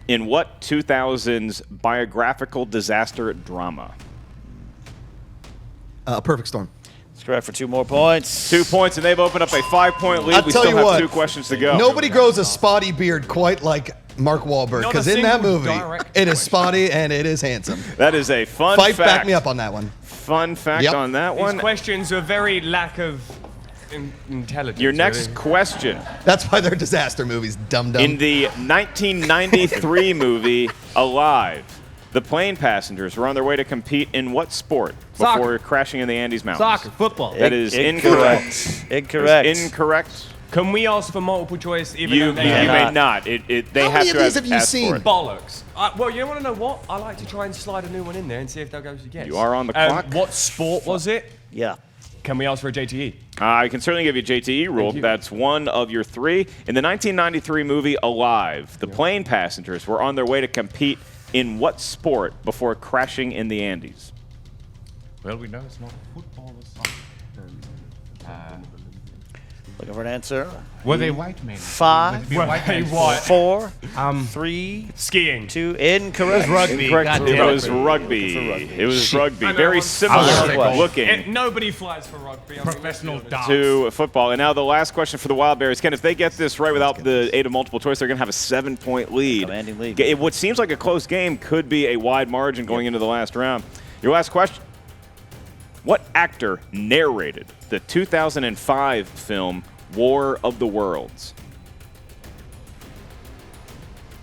in what 2000s biographical disaster drama? Perfect Storm. That's correct for 2 more points. 2 points, and they've opened up a 5-point lead. I'll We tell still you have what, 2 questions to go. Nobody grows a spotty beard quite like Mark Wahlberg, Not because a in that single movie, direct it is spotty and it is handsome. That is a fun Fife, fact. back me up on that one. Fun fact Yep. on that These one. questions are very lack of intelligence. Your next really. question. That's why they're disaster movies, dum-dum. In the 1993 movie Alive, the plane passengers were on their way to compete in what sport before Soccer. crashing in the Andes Mountains? Soccer, football. That is incorrect. Incorrect. Incorrect. Can we ask for multiple choice? Even You though they may not. They How have many to of these have you asked seen? for it. Bollocks. Well, you want to know what? I like to try and slide a new one in there and see if they'll go to guess. You are on the clock. What sport was it? Yeah. Can we ask for a JTE? I can certainly give you a JTE rule. you. That's one of your three. In the 1993 movie Alive, the plane passengers were on their way to compete in what sport before crashing in the Andes? Well, we know it's not football or soccer. Looking for an answer. Were they white men? 5, Would it be white men? 4, 3, Skiing. 2. Incorrect. Rugby. Incorrect. God It damn it. was rugby. It was rugby. I know, Very I'm similar sorry. looking Nobody flies for rugby. Professional dance. to football. And now the last question for the Wildberries. Ken, if they get this right without the aid of multiple choice, they're going to have a 7-point lead. Commanding lead. What seems like a close game could be a wide margin going into the last round. Your last question. What actor narrated the 2005 film War of the Worlds?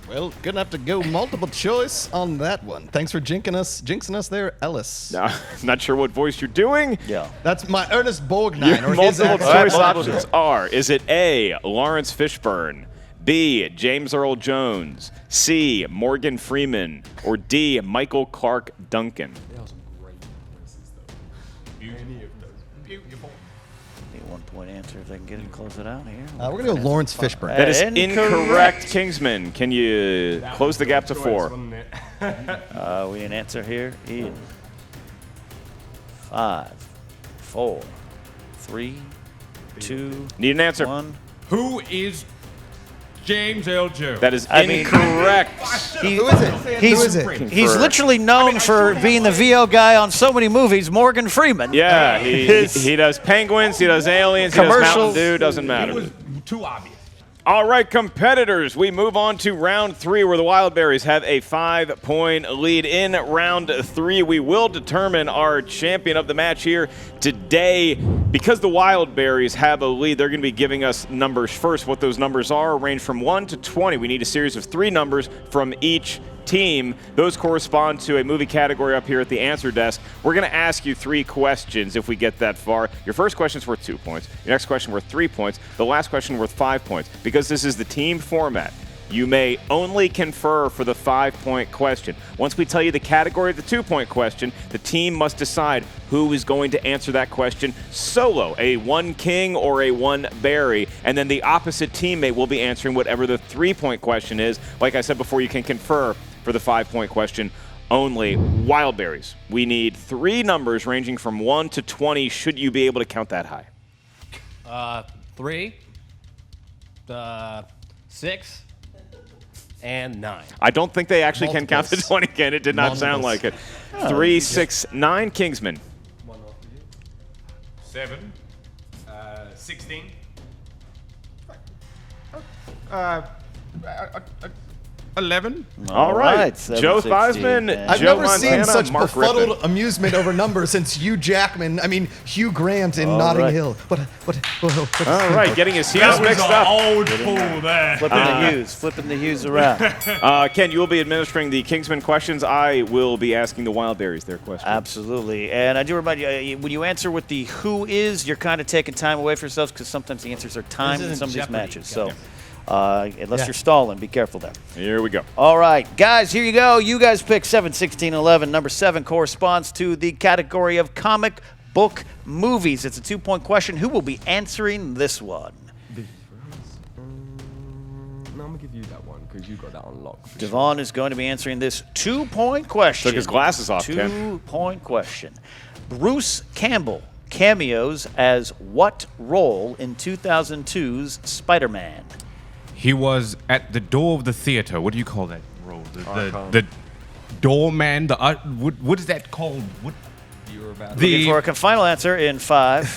Well, gonna have to go multiple choice on that one. Thanks for jinxing us there, Ellis. No, not sure what voice you're doing. Yeah. That's my Ernest Borgnine. Your or his multiple accent. choice options are: is it A, Lawrence Fishburne, B, James Earl Jones, C, Morgan Freeman, or D, Michael Clark Duncan? Beautiful. Need a 1-point answer if they can get it and close it out here. We're gonna go Lawrence Fishburne. That is Incorrect. incorrect, Kingsman. Can you close the gap to 4? We need an answer here in 5, 4, 3, 2, Need an answer. 1. Who is James L. Jones? That is I mean- incorrect. Who is it? He's, Who is it? he's literally known for being the VO guy on so many movies, Morgan Freeman. Yeah, he does Penguins, he does Aliens, he does Mountain Commercials. Dew, doesn't It matter. was too obvious. All right, competitors, we move on to round 3 where the Wildberries have a 5-point lead. In round 3, we will determine our champion of the match here today. Because the Wildberries have a lead, they're going to be giving us numbers first. What those numbers are range from 1 to 20. We need a series of 3 numbers from each team. Those correspond to a movie category up here at the answer desk. We're going to ask you 3 questions if we get that far. Your first question is worth 2 points. Your next question worth 3 points. The last question worth 5 points. Because this is the team format, you may only confer for the 5-point question. Once we tell you the category of the 2-point question, the team must decide who is going to answer that question solo, a 1 king or a 1 berry, and then the opposite teammate will be answering whatever the 3-point question is. Like I said before, you can confer for the 5-point question only. Wildberries, we need 3 numbers ranging from 1 to 20. Should you be able to count that high? 3, 6, and 9. I don't think they actually can count the Multiples. 20 again. It did not sound like it. 3, 6, 9, Kingsman. 7, 16. 11. All right. Joe 7, 16, Theismann, and- I've Joe never Montana, seen such Mark befuddled Rippon. amusement over numbers since Hugh Grant in Notting right. Hill. What? All right, getting his Hughes That was mixed an up. old pool there. Flipping the Hughes around. Ken, you will be administering the Kingsman questions. I will be asking the Wildberries their questions. Absolutely. And I do remind you, when you answer with the who is, you're kind of taking time away for yourselves because sometimes the answers are timed in isn't some of these Jeopardy. matches. So unless you're stalling, be careful there. Here we go. All right, guys, here you go. You guys pick 7, 16, 11. Number 7 corresponds to the category of comic book movies. It's a 2-point question. Who will be answering this one? No, I'm going to give you that one because you got that on lock. Devon is going to be answering this 2-point question. Took his glasses off, Ken. 2-point question. Bruce Campbell cameos as what role in 2002's Spider-Man? He was at the door of the theater. What do you call that role? The doorman. What is that called? What? You're about Looking for a final answer in 5,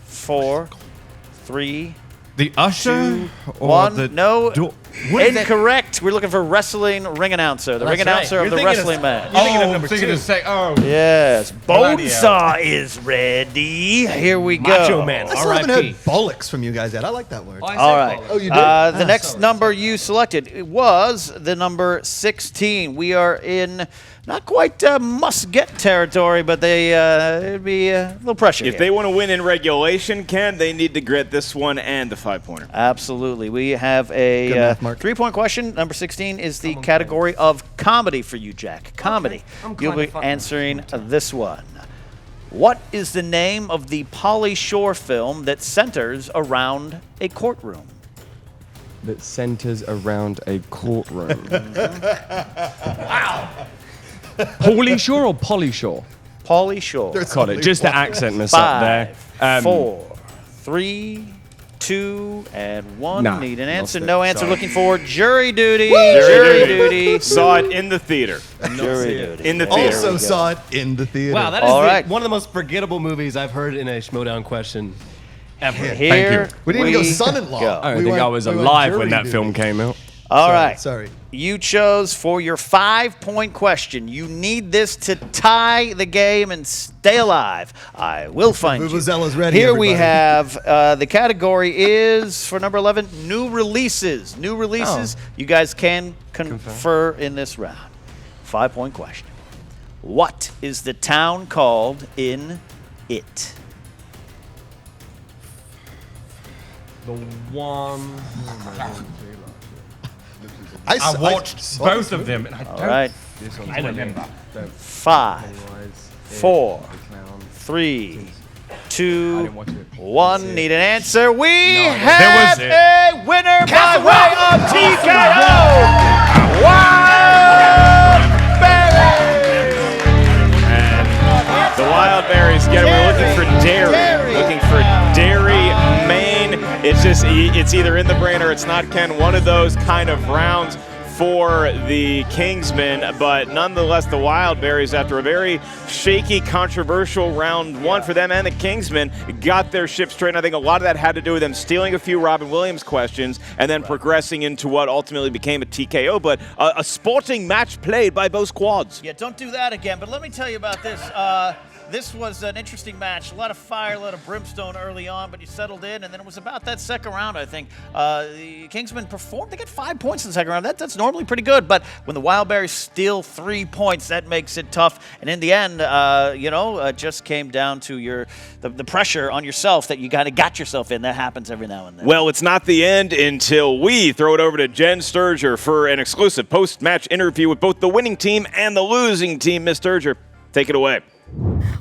4, 3, the usher 2, or 1. the No, door? What is that? incorrect. Correct. We're looking for wrestling ring announcer. The ring announcer of the wrestling match. You're thinking of number 2. Yes. Bonesaw is ready. Here we go. Macho Man. I still haven't heard bollocks from you guys yet. I like that word. All right. Oh, you did? The next number you selected was the number 16. We are in not quite must-get territory, but it'd be a little pressure If here. they want to win in regulation, Ken, they need to get this one and the 5-pointer. Absolutely. We have a 3-point question. Number 16 is the category of comedy for you, Jack. Comedy. You'll be answering this one. What is the name of the Pauly Shore film that centers around a courtroom? That centers around a courtroom. Wow. Pauly Shore or Polly Shore? Pauly Shore. Got it. Just the accent mess up there. 5, 4, 3, 2, and 1. Nah, Need an answer. lost it. No answer. Sorry. Looking for jury duty. Jury duty. Saw it in the theater. Jury duty. In the theater. Also saw it in the theater. Wow, that is one of the most forgettable movies I've heard in a Schmoedown question ever. Here We didn't even go son-in-law. go. I don't think I was alive when that film came out. All right. Sorry. You chose for your 5-point question. You need this to tie the game and stay alive. I will find you. Vuvuzella's ready, Here we everybody. have the category is for number 11, new releases. New releases. You guys can confer in this round. 5-point question. What is the town called in It? The one. I watched both of them, and I All don't. right. I remember. 5, 4, 3, 2, 1. Need an answer. We have a winner by way of TKO. Wildberries. And the Wildberries get it. We're looking for dairy. Looking for dairy, Maine. It's just, it's either in the brain or it's not, Ken. One of those kind of rounds for the Kingsmen, but nonetheless, the Wildberries, after a very shaky, controversial round one for them and the Kingsmen, got their ship straight. And I think a lot of that had to do with them stealing a few Robin Williams questions and then progressing into what ultimately became a TKO, but a sporting match played by both squads. Yeah, don't do that again. But let me tell you about this. This was an interesting match. A lot of fire, a lot of brimstone early on, but you settled in, and then it was about that second round, I think. The Kingsmen performed. They got 5 points in the second round. That's normally pretty good, but when the Wildberries steal 3 points, that makes it tough. And in the end, it just came down to the pressure on yourself that you kind of got yourself in. That happens every now and then. Well, it's not the end until we throw it over to Jen Sturger for an exclusive post-match interview with both the winning team and the losing team. Miss Sturger, take it away.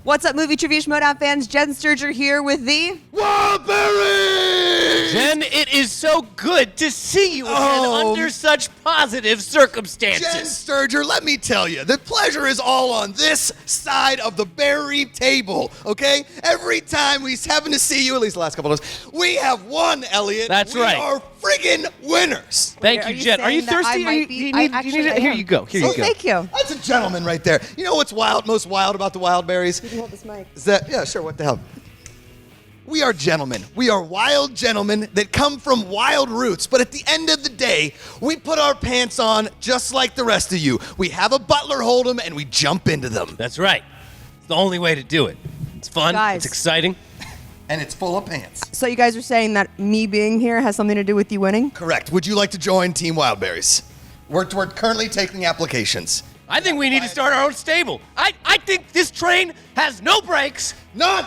What's up, Movie Trivia Schmoedown fans? Jen Sturger here with the Wildberries! Jen, it is so good to see you again under such positive circumstances. Jen Sturger, let me tell you, the pleasure is all on this side of the berry table, okay? Every time we happen to see you, at least the last couple of days, we have won, Elliot. That's right. We are friggin' winners. Thank you, Jen. Are you thirsty? You need it? Here you go. Here you go. Thank you. That's a gentleman right there. You know what's most wild about the Wildberries? You can hold this mic. Is that, yeah, sure, what the hell? We are gentlemen. We are wild gentlemen that come from wild roots. But at the end of the day, we put our pants on just like the rest of you. We have a butler hold them and we jump into them. That's right. It's the only way to do it. It's fun. Guys. It's exciting. And it's full of pants. So you guys are saying that me being here has something to do with you winning? Correct. Would you like to join Team Wildberries? We're currently taking applications. I think we need to start our own stable. I think this train has no brakes. None.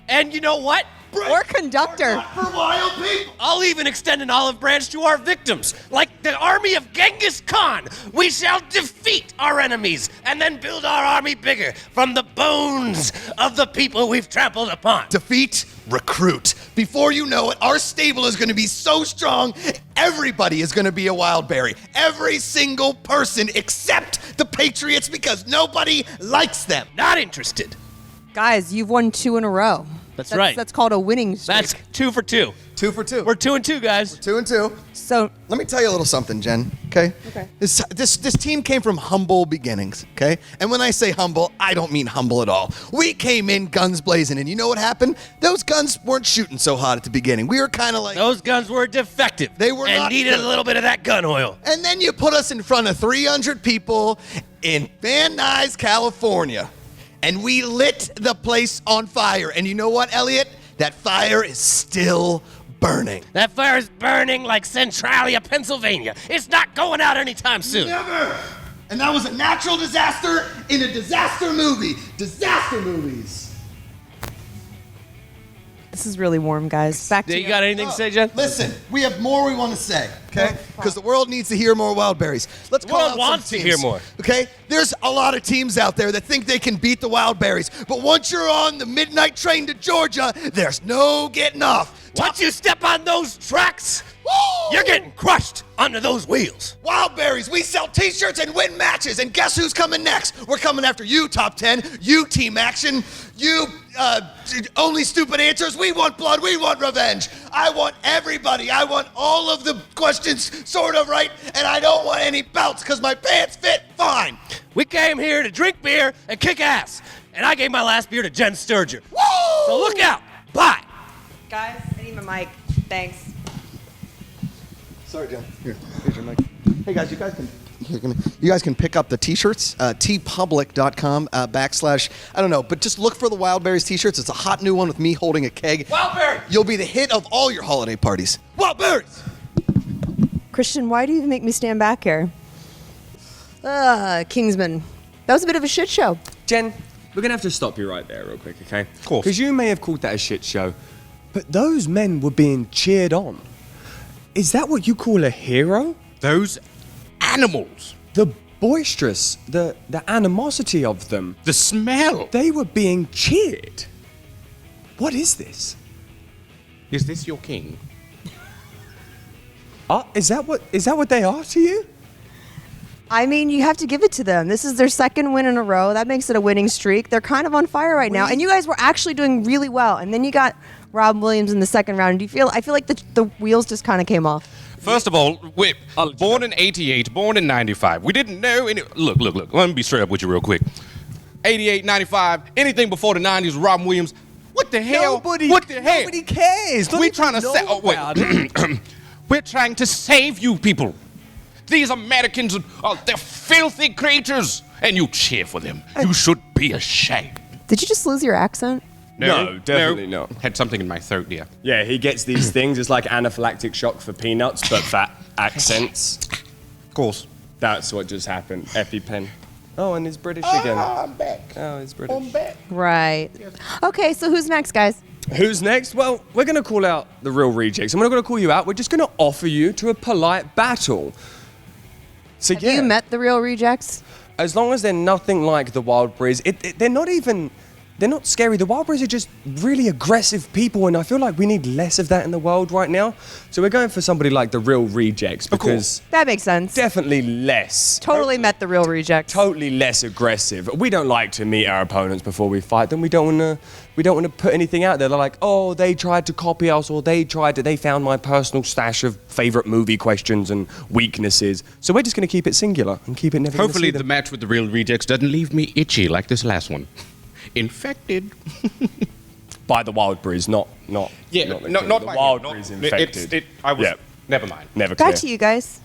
And you know what? Or conductor. For wild people. I'll even extend an olive branch to our victims. Like the army of Genghis Khan, we shall defeat our enemies and then build our army bigger from the bones of the people we've trampled upon. Defeat, recruit. Before you know it, our stable is going to be so strong, everybody is going to be a Wildberry. Every single person except the Patriots because nobody likes them. Not interested. Guys, you've won 2 in a row. That's right. That's called a winning streak. That's 2 for 2. 2 for 2. We're 2 and 2, guys. 2 and 2. So let me tell you a little something, Jen. Okay. Okay. This team came from humble beginnings. Okay. And when I say humble, I don't mean humble at all. We came in guns blazing, and you know what happened? Those guns weren't shooting so hot at the beginning. We were kind of like Those guns were defective. They were and not needed good. a little bit of that gun oil. And then you put us in front of 300 people in Van Nuys, California, and we lit the place on fire. And you know what, Elliot? That fire is still burning. That fire is burning like Centralia, Pennsylvania. It's not going out anytime soon. Never! And that was a natural disaster in a disaster movie. Disaster movies. this is really warm, guys. Back to You got anything to say, Jen? Listen, we have more we want to say, okay? Because the world needs to hear more Wildberries. Let's The world call out wants some to teams, hear more. Okay? There's a lot of teams out there that think they can beat the Wildberries, but once you're on the midnight train to Georgia, there's no getting off. Once you step on those tracks, you're getting crushed under those wheels. Wildberries, we sell t-shirts and win matches, and guess who's coming next? We're coming after you, Top 10. You, Team Action. You, only stupid answers. We want blood. We want revenge. I want everybody. I want all of the questions sort of right, and I don't want any belts because my pants fit fine. We came here to drink beer and kick ass, and I gave my last beer to Jen Sturger. Woo! So look out. Bye. Guys, I need my mic. Thanks. Sorry, Jen. Here's your mic. Hey guys, you guys can pick up the t-shirts, tpublic.com / I don't know, but just look for the Wildberries t-shirts. It's a hot new one with me holding a keg. Wildberries! You'll be the hit of all your holiday parties. Wildberries! Christian, why do you make me stand back here? Kingsman. That was a bit of a shit show. Jen, we're going to have to stop you right there real quick, okay? Of course. Because you may have called that a shit show, but those men were being cheered on. Is that what you call a hero? Those animals. The boisterous, the animosity of them. The smell. They were being cheered. What is this? Is this your king? Is that what they are to you? I mean, you have to give it to them. This is their second win in a row. That makes it a winning streak. They're kind of on fire right now. And you guys were actually doing really well. And then you got Rob Williams in the second round. I feel like the wheels just kind of came off. First of all, we're born in 88, born in 95. We didn't know any... Look. Let me be straight up with you real quick. 88, 95, anything before the 90s, Rob Williams. What the hell? Nobody cares. We're trying to say... Oh, wait. We're trying to save you people. These Americans, they're filthy creatures, and you cheer for them. You should be ashamed. Did you just lose your accent? No, definitely not. Had something in my throat, dear. Yeah, he gets these things. It's like anaphylactic shock for peanuts, but for accents. Of course. That's what just happened. EpiPen. Oh, and he's British again. I'm back. Oh, he's British. I'm back. Right. Okay, so who's next, guys? Who's next? Well, we're going to call out the real rejects. And we're not going to call you out. We're just going to offer you to a polite battle. So, Have you met the real rejects? As long as they're nothing like the Wildberries, they're not even... They're not scary. The Wildberries are just really aggressive people, and I feel like we need less of that in the world right now. So we're going for somebody like the real rejects because That makes sense. definitely less. Totally met the real rejects. Totally less aggressive. We don't like to meet our opponents before we fight them. We don't want to put anything out there. They're like, oh, they tried to copy us, or they found my personal stash of favorite movie questions and weaknesses. So we're just going to keep it singular and keep it never. Hopefully the match with the real rejects doesn't leave me itchy like this last one. Infected. By the Wildberries, not not the by Wildberries infected. I was. Never mind. Never Back clear. to you guys.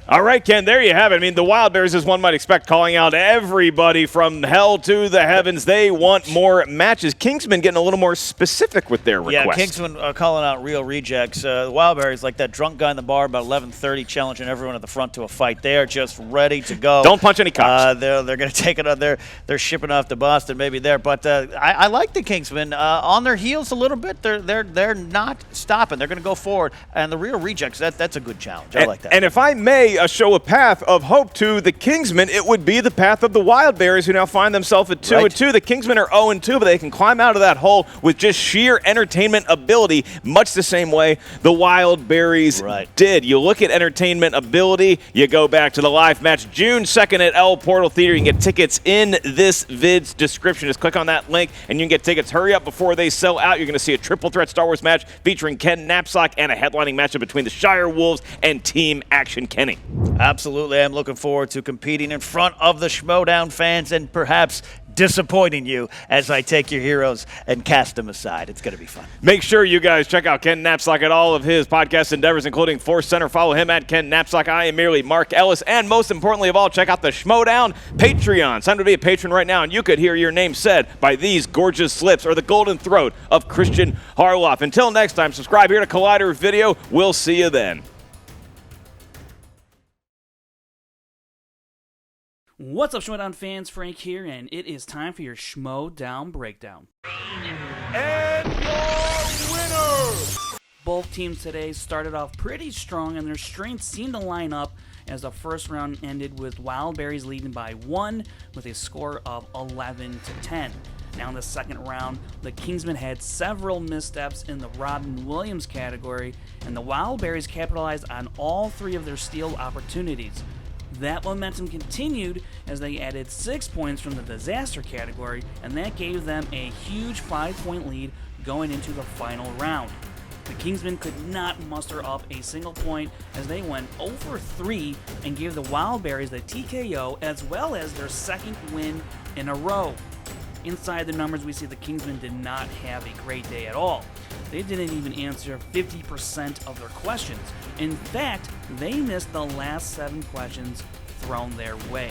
All right, Ken, there you have it. I mean, the Wildberries, as one might expect, calling out everybody from hell to the heavens. They want more matches. Kingsmen getting a little more specific with their request. Yeah, Kingsmen calling out real rejects. The Wildberries, like that drunk guy in the bar about 11:30, challenging everyone at the front to a fight. They are just ready to go. Don't punch any cops. They're going to take it on. They're shipping off to Boston, maybe there. But I like the Kingsmen on their heels a little bit. They're not stopping. They're going to go forward. And the real rejects, that's a good challenge. I like that. And if I may a show a path of hope to the Kingsmen, it would be the path of the Wildberries, who now find themselves at 2-2. The Kingsmen are 0-2, but they can climb out of that hole with just sheer entertainment ability, much the same way the Wildberries did. You look at entertainment ability, you go back to the live match June 2nd at El Portal Theater. You can get tickets in this vid's description. Just click on that link and you can get tickets. Hurry up before they sell out. You're going to see a triple threat Star Wars match featuring Ken Knapsack and a headlining matchup between the Shire Wolves and Team Action Kenny. Absolutely. I'm looking forward to competing in front of the Schmoedown fans and perhaps disappointing you as I take your heroes and cast them aside. It's going to be fun. Make sure you guys check out Ken Knapsack at all of his podcast endeavors, including Force Center. Follow him at Ken Knapsack. I am merely Mark Ellis. And most importantly of all, check out the Schmoedown Patreon. Sign up to be a patron right now, and you could hear your name said by these gorgeous lips or the golden throat of Christian Harloff. Until next time, subscribe here to Collider Video. We'll see you then. What's up, Schmoedown fans? Frank here, and it is time for your Schmoedown Breakdown. And your winner! Both teams today started off pretty strong, and their strengths seemed to line up as the first round ended with Wildberries leading by 1 with a score of 11-10. Now in the second round, the Kingsmen had several missteps in the Robin Williams category, and the Wildberries capitalized on all 3 of their steal opportunities. That momentum continued as they added 6 points from the disaster category, and that gave them a huge 5-point lead going into the final round. The Kingsmen could not muster up a single point as they went 0 for 3 and gave the Wildberries the TKO as well as their second win in a row. Inside the numbers, we see the Kingsmen did not have a great day at all. They didn't even answer 50% of their questions. In fact, they missed the last 7 questions thrown their way.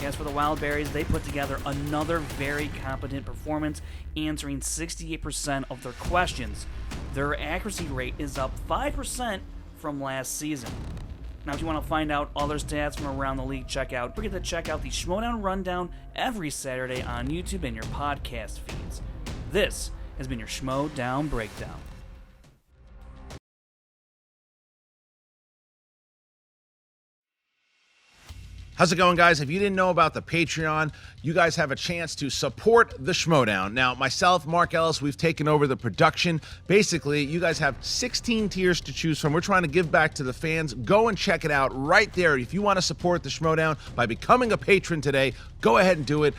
As for the Wildberries, they put together another very competent performance, answering 68% of their questions. Their accuracy rate is up 5% from last season. Now, if you want to find out other stats from around the league, don't forget to check out the Schmoedown Rundown every Saturday on YouTube and your podcast feeds. This has been your Schmoedown Breakdown. How's it going, guys? If you didn't know about the Patreon, you guys have a chance to support the Schmoedown. Now, myself, Mark Ellis, we've taken over the production. Basically, you guys have 16 tiers to choose from. We're trying to give back to the fans. Go and check it out right there. If you want to support the Schmoedown by becoming a patron today, go ahead and do it.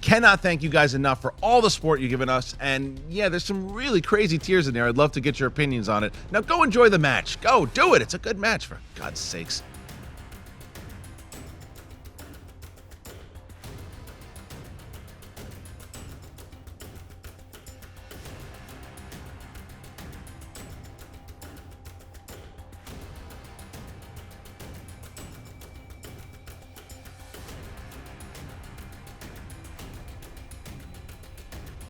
Cannot thank you guys enough for all the support you've given us. And yeah, there's some really crazy tiers in there. I'd love to get your opinions on it. Now go enjoy the match. Go do it. It's a good match, for God's sakes.